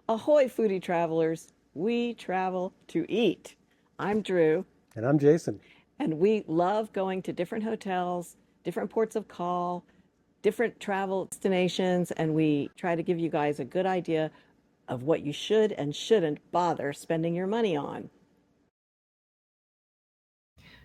Ahoy Foodie travelers, we travel to eat. I'm Drew, And I'm Jason. and we love going to different hotels, different ports of call, different travel destinations, and we try to give you guys a good idea of what you should and shouldn't bother spending your money on.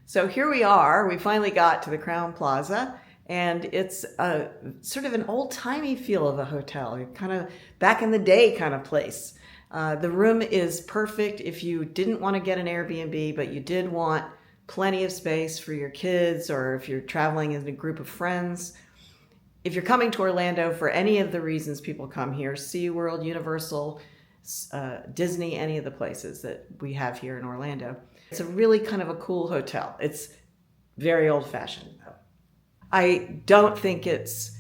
So here we are. We finally got to the Crowne Plaza, and it's a sort of an old-timey feel of a hotel, kind of back in the day kind of place. The room is perfect if you didn't want to get an Airbnb, but you did want plenty of space for your kids, or if you're traveling in a group of friends. If you're coming to Orlando for any of the reasons people come here, SeaWorld, Universal, Disney, any of the places that we have here in Orlando, it's a really kind of a cool hotel. It's very old-fashioned, though. I don't think it's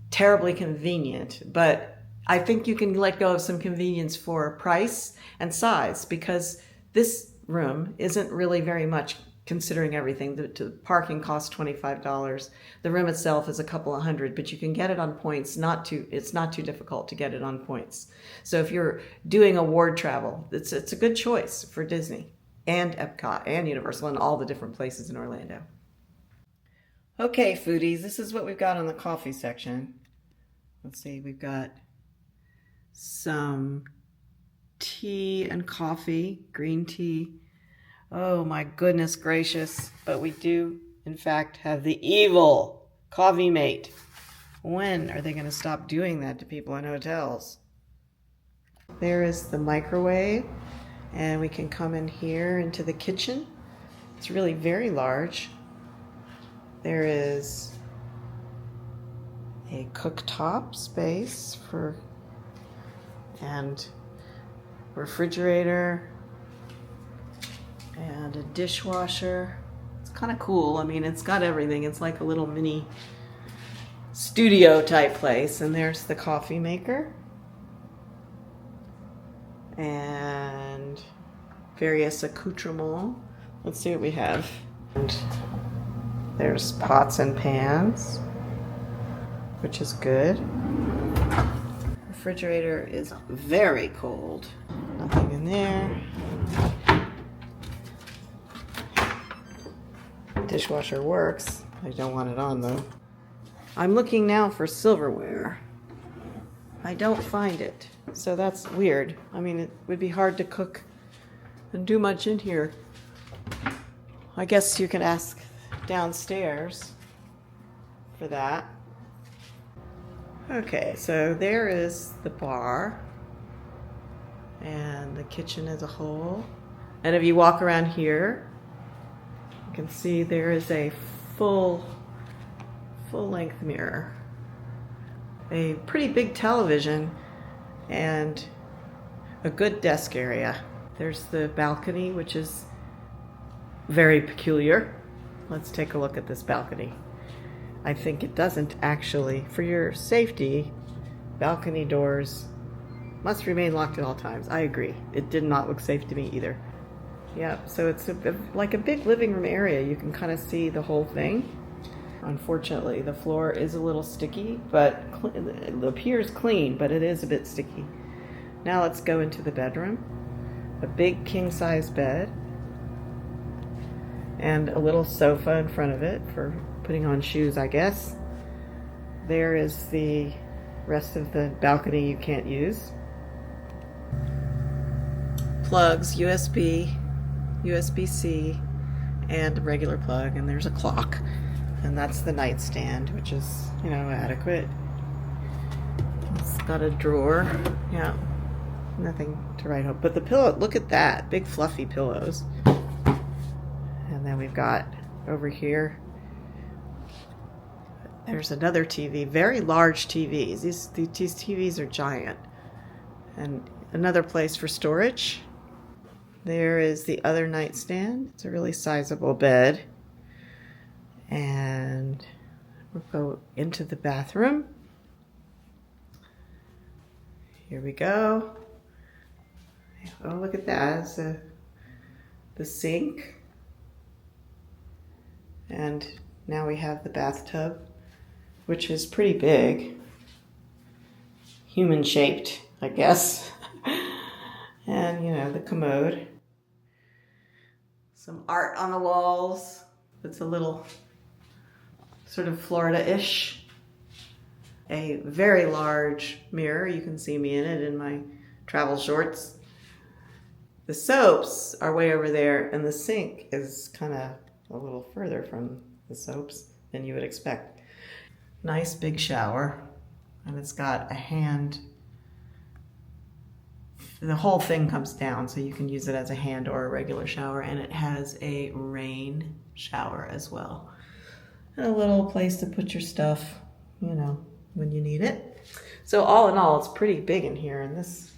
terribly convenient, but I think you can let go of some convenience for price and size, because this room isn't really very much considering everything. The parking costs $25. The room itself is a couple of hundred, but you can get it on points. It's not too difficult to get it on points. So if you're doing award travel, it's a good choice for Disney and Epcot and Universal and all the different places in Orlando. Okay, foodies, this is what we've got on the coffee section. Let's see, we've got some tea and coffee, green tea. Oh my goodness gracious, but we do in fact have the evil coffee mate. When are they going to stop doing that to people in hotels? There is the microwave, and we can come in here into the kitchen. It's really very large. There is a cooktop space and refrigerator and a dishwasher. It's kind of cool. I mean, it's got everything. It's like a little mini studio type place. And there's the coffee maker and various accoutrements. Let's see what we have. And there's pots and pans, which is good. Refrigerator is very cold. Nothing in there. Dishwasher works. I don't want it on though. I'm looking now for silverware. I don't find it, so that's weird. I mean, it would be hard to cook and do much in here. I guess you could ask downstairs for that. Okay, so there is the bar and the kitchen as a whole. And if you walk around here, you can see there is a full-length mirror, a pretty big television, and a good desk area. There's the balcony, which is very peculiar. Let's take a look at this balcony. I think it doesn't actually, for your safety, balcony doors must remain locked at all times. I agree. It did not look safe to me either. Yeah, so it's like a big living room area. You can kind of see the whole thing. Unfortunately, the floor is a little sticky, but it appears clean, but it is a bit sticky. Now let's go into the bedroom. A big king-size bed and a little sofa in front of it for putting on shoes, I guess. There is the rest of the balcony you can't use. Plugs, USB-C, and a regular plug, and there's a clock. And that's the nightstand, which is, adequate. It's got a drawer. Yeah, nothing to write home. But the pillow, look at that. Big fluffy pillows. And then we've got over here, there's another TV, very large TVs. These TVs are giant. And another place for storage. There is the other nightstand. It's a really sizable bed. And we'll go into the bathroom. Here we go. Oh, look at that. It's the sink. And now we have the bathtub, which is pretty big. Human-shaped, I guess. And, you know, the commode. Some art on the walls. It's a little sort of Florida-ish. A very large mirror. You can see me in it in my travel shorts. The soaps are way over there, and the sink is kind of a little further from the soaps than you would expect. Nice big shower, and it's got a hand. The whole thing comes down, so you can use it as a hand or a regular shower, and it has a rain shower as well. And a little place to put your stuff, you know, when you need it. So all in all, it's pretty big in here, and this,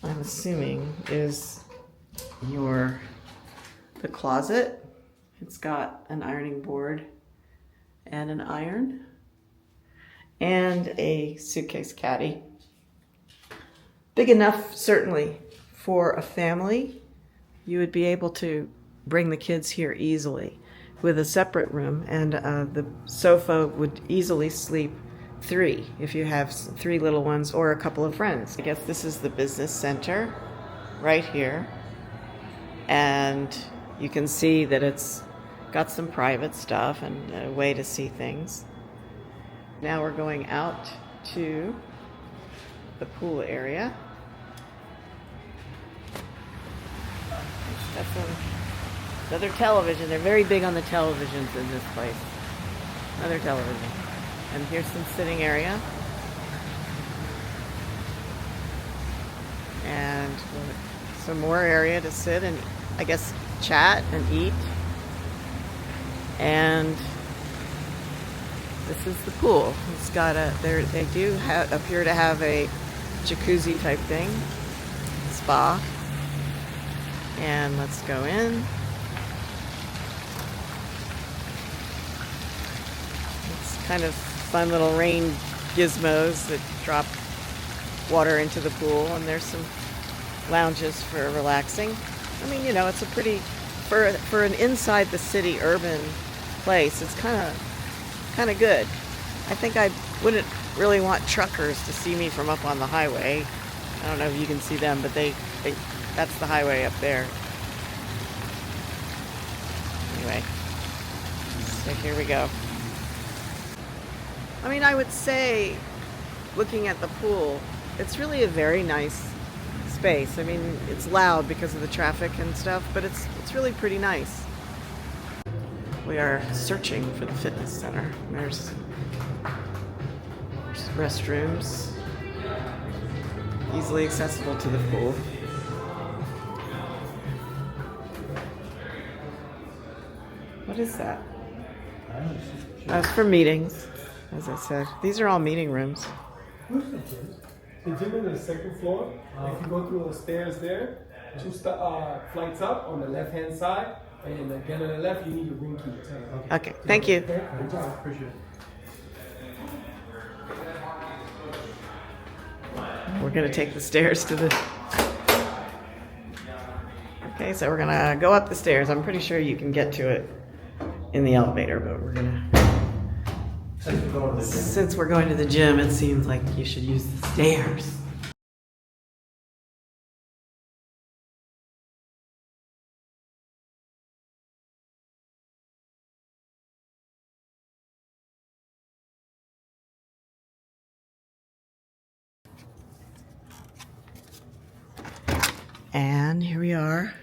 I'm assuming, is the closet. It's got an ironing board and an iron and a suitcase caddy. Big enough, certainly, for a family. You would be able to bring the kids here easily with a separate room, and the sofa would easily sleep 3 if you have 3 little ones or a couple of friends. I guess this is the business center right here, and you can see that it's got some private stuff and a way to see things. Now we're going out to the pool area. That's another television. They're very big on the televisions in this place. Another television. And here's some sitting area. And some more area to sit and, I guess, chat and eat. And this is the pool. It's got they do appear to have a jacuzzi type thing, spa. And let's go in. It's kind of fun little rain gizmos that drop water into the pool, and there's some lounges for relaxing. I mean, you know, it's a pretty, for an inside the city urban place, it's kind of good. I think I wouldn't really want truckers to see me from up on the highway. I don't know if you can see them, but that's the highway up there. Anyway, so here we go. I mean, I would say, looking at the pool, it's really a very nice space. I mean, it's loud because of the traffic and stuff, but it's really pretty nice. We are searching for the fitness center. There's restrooms, easily accessible to the pool. What is that? That's for meetings, as I said. These are all meeting rooms. The gym is on the second floor. If you go through the stairs there, 2 flights up on the left-hand side, and again on the left, you need your room key. Okay, thank you. Okay, good job. Appreciate it. We're going to take the stairs to the... Okay, so we're going to go up the stairs. I'm pretty sure you can get to it in the elevator, but we're going to... Since we're going to the gym, it seems like you should use the stairs. And here we are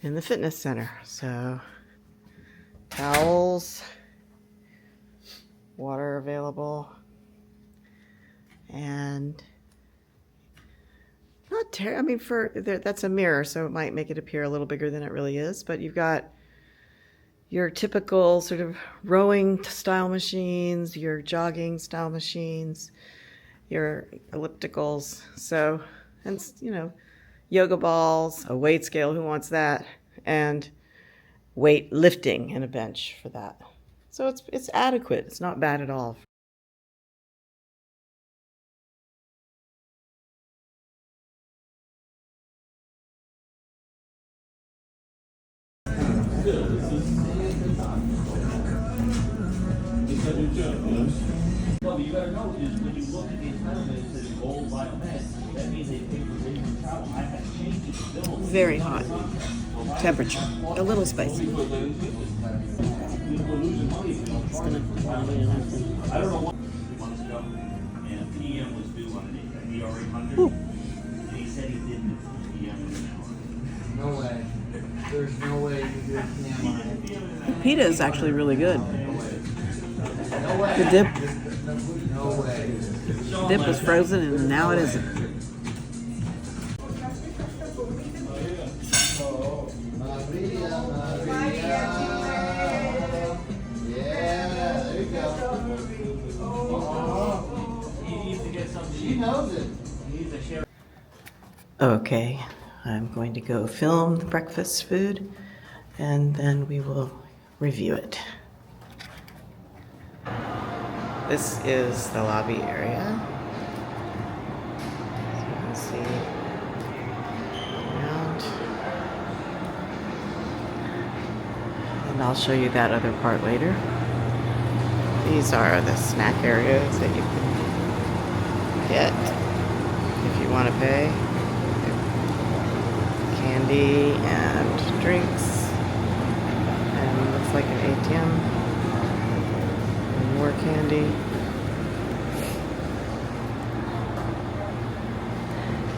in the fitness center. So, towels, water available, and not terrible. I mean, that's a mirror, so it might make it appear a little bigger than it really is. But you've got your typical sort of rowing style machines, your jogging style machines, your ellipticals. So, and you know, yoga balls, a weight scale, who wants that, and weight lifting and a bench for that. So it's adequate. It's not bad at all. Well, you gotta know is when you look at the entitlement, it says gold biomed. That means they pay for raising travel. Very hot temperature, a little spicy. It's gonna I don't know what months ago, and PM was due on an ER 800, and he said he didn't PM in an hour. No way. There's no way you do a PM on it. Pita is actually really good. No way. The dip, No way. the dip was frozen and now it isn't. Maria, Maria. Yeah, there you go. He needs to get something. She knows it. He needs to share. Okay, I'm going to go film the breakfast food and then we will review it. This is the lobby area. As you can see around. And I'll show you that other part later. These are the snack areas that you can get if you want to pay. Candy and drinks. And looks like an ATM. And more candy.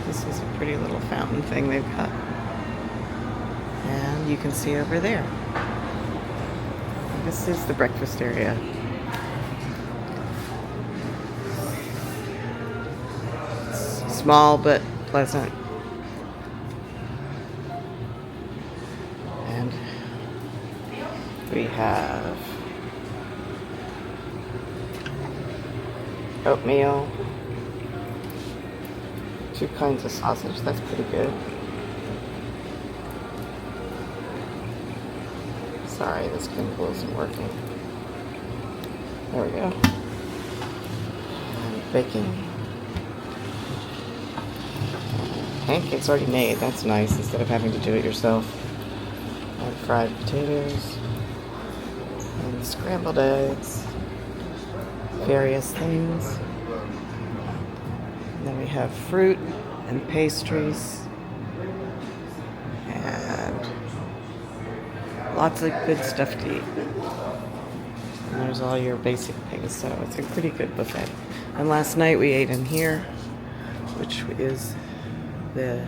This is a pretty little fountain thing they've got. And you can see over there. This is the breakfast area. It's small but pleasant. And we have oatmeal, 2 kinds of sausage, that's pretty good. Sorry, this gimbal isn't working. There we go. And bacon. Pancakes already made, that's nice, instead of having to do it yourself. And fried potatoes. And scrambled eggs. Various things. And then we have fruit and pastries. And lots of good stuff to eat. And there's all your basic things, so it's a pretty good buffet. And last night we ate in here, which is the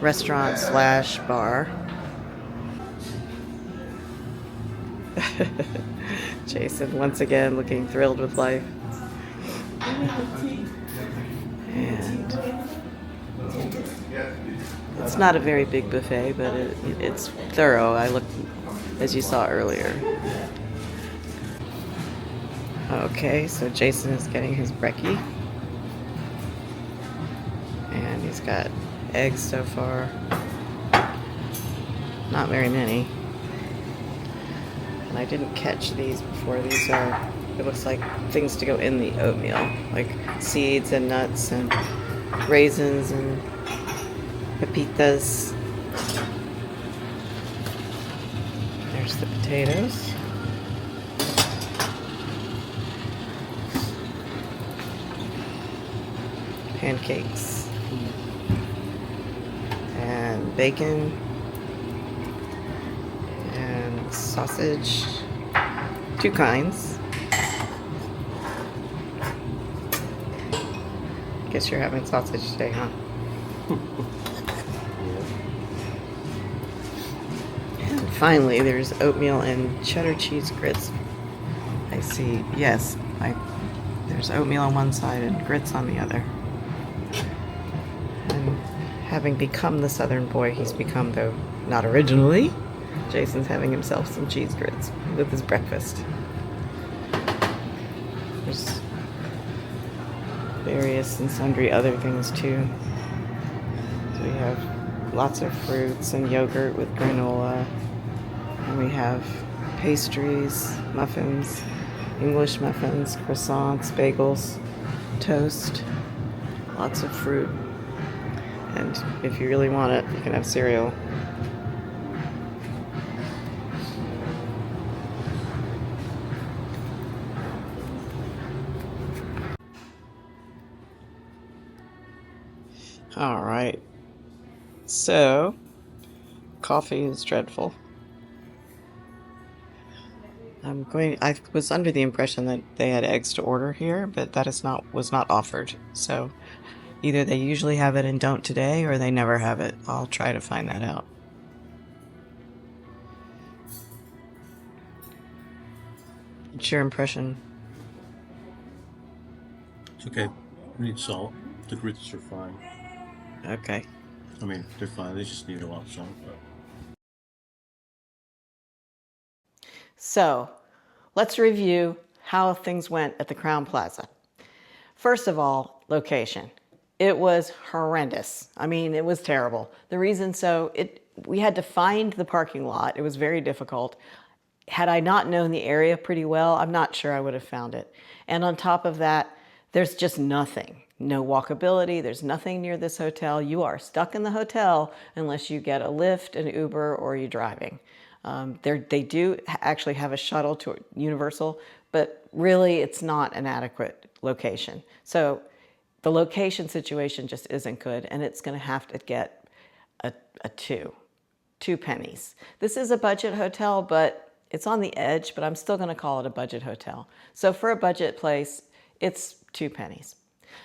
restaurant slash bar. Jason once again looking thrilled with life. And it's not a very big buffet, but it's thorough. I looked, as you saw earlier. Okay, so Jason is getting his brekkie. And he's got eggs so far. Not very many. And I didn't catch these before. These are, it looks like things to go in the oatmeal, like seeds and nuts and raisins and pepitas. There's the potatoes. Pancakes. And bacon. And sausage. 2 kinds. Guess you're having sausage today, huh? And finally, there's oatmeal and cheddar cheese grits. I see, yes, there's oatmeal on one side and grits on the other. And having become the Southern boy he's become, though not originally, Jason's having himself some cheese grits with his breakfast. There's various and sundry other things too. So we have lots of fruits and yogurt with granola. And we have pastries, muffins, English muffins, croissants, bagels, toast, lots of fruit. And if you really want it, you can have cereal. All right, So, coffee is dreadful. I was under the impression that they had eggs to order here, but that was not offered. So, either they usually have it and don't today, or they never have it. I'll try to find that out. What's your impression? It's okay. We need salt. The grits are fine. Okay. I mean, they're fine. They just need a lot of salt. So, let's review how things went at the Crowne Plaza. First of all, location. It was horrendous. I mean, it was terrible. The reason we had to find the parking lot. It was very difficult. Had I not known the area pretty well, I'm not sure I would have found it. And on top of that, there's just nothing. No walkability. There's nothing near this hotel. You are stuck in the hotel unless you get a Lyft, an Uber, or you're driving. They do actually have a shuttle to Universal, but really it's not an adequate location. So the location situation just isn't good, and it's going to have to get a 2 pennies. This is a budget hotel, but it's on the edge, but I'm still going to call it a budget hotel. So for a budget place, it's 2 pennies.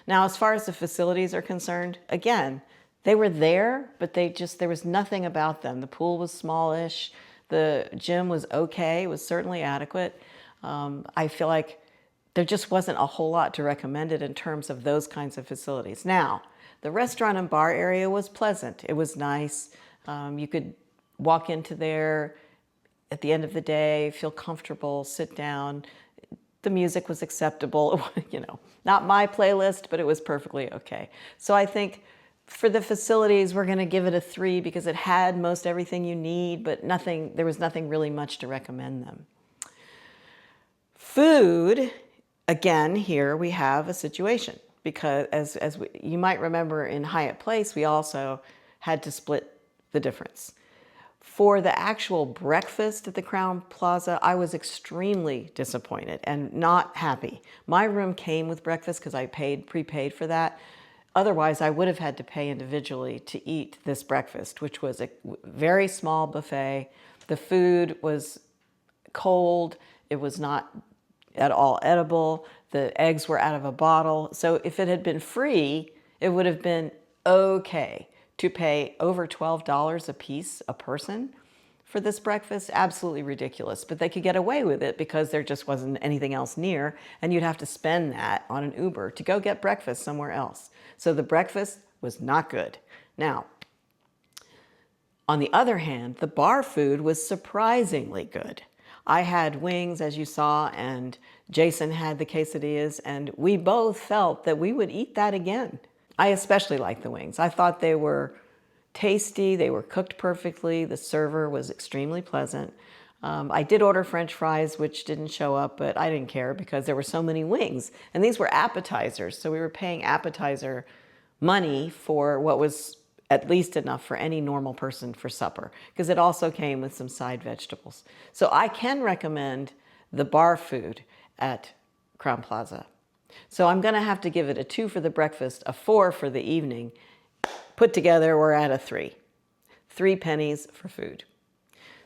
Now, as far as the facilities are concerned, again, they were there, but there was nothing about them. The pool was smallish. The gym was okay. It was certainly adequate. I feel like there just wasn't a whole lot to recommend it in terms of those kinds of facilities. Now, the restaurant and bar area was pleasant. It was nice. You could walk into there at the end of the day, feel comfortable, sit down. The music was acceptable. Not my playlist, but it was perfectly okay. So I think for the facilities, we're going to give it a 3 because it had most everything you need, but there was nothing really much to recommend them. Food, again, here we have a situation because you might remember in Hyatt Place, we also had to split the difference. For the actual breakfast at the Crowne Plaza, I was extremely disappointed and not happy. My room came with breakfast because I prepaid for that. Otherwise, I would have had to pay individually to eat this breakfast, which was a very small buffet. The food was cold. It was not at all edible. The eggs were out of a bottle. So if it had been free, it would have been okay. To pay over $12 a piece a person for this breakfast, absolutely ridiculous. But they could get away with it because there just wasn't anything else near, and you'd have to spend that on an Uber to go get breakfast somewhere else. So the breakfast was not good. Now, on the other hand, the bar food was surprisingly good. I had wings, as you saw, and Jason had the quesadillas, and we both felt that we would eat that again. I especially liked the wings. I thought they were tasty. They were cooked perfectly. The server was extremely pleasant. I did order French fries, which didn't show up, but I didn't care because there were so many wings. And these were appetizers, so we were paying appetizer money for what was at least enough for any normal person for supper, because it also came with some side vegetables. So I can recommend the bar food at Crowne Plaza. So I'm going to have to give it a 2 for the breakfast, a 4 for the evening. Put together, we're at a 3. 3 pennies for food.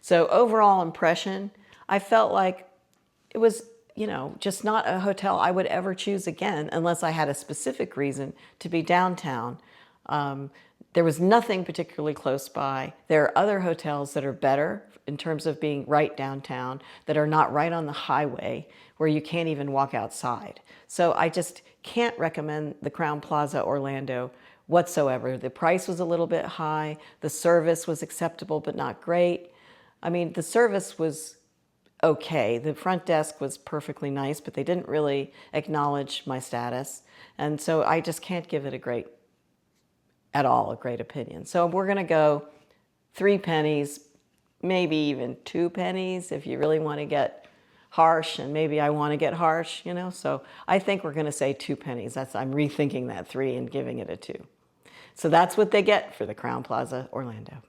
So overall impression, I felt like it was, just not a hotel I would ever choose again unless I had a specific reason to be downtown. There was nothing particularly close by. There are other hotels that are better in terms of being right downtown, that are not right on the highway where you can't even walk outside. So I just can't recommend the Crowne Plaza Orlando whatsoever. The price was a little bit high. The service was acceptable but not great. I mean, the service was okay. The front desk was perfectly nice, but they didn't really acknowledge my status. And so I just can't give it a great opinion. So we're going to go 3 pennies, maybe even 2 pennies if you really want to get harsh, and maybe I want to get harsh, So I think we're going to say 2 pennies. I'm rethinking that 3 and giving it a 2. So that's what they get for the Crowne Plaza Orlando.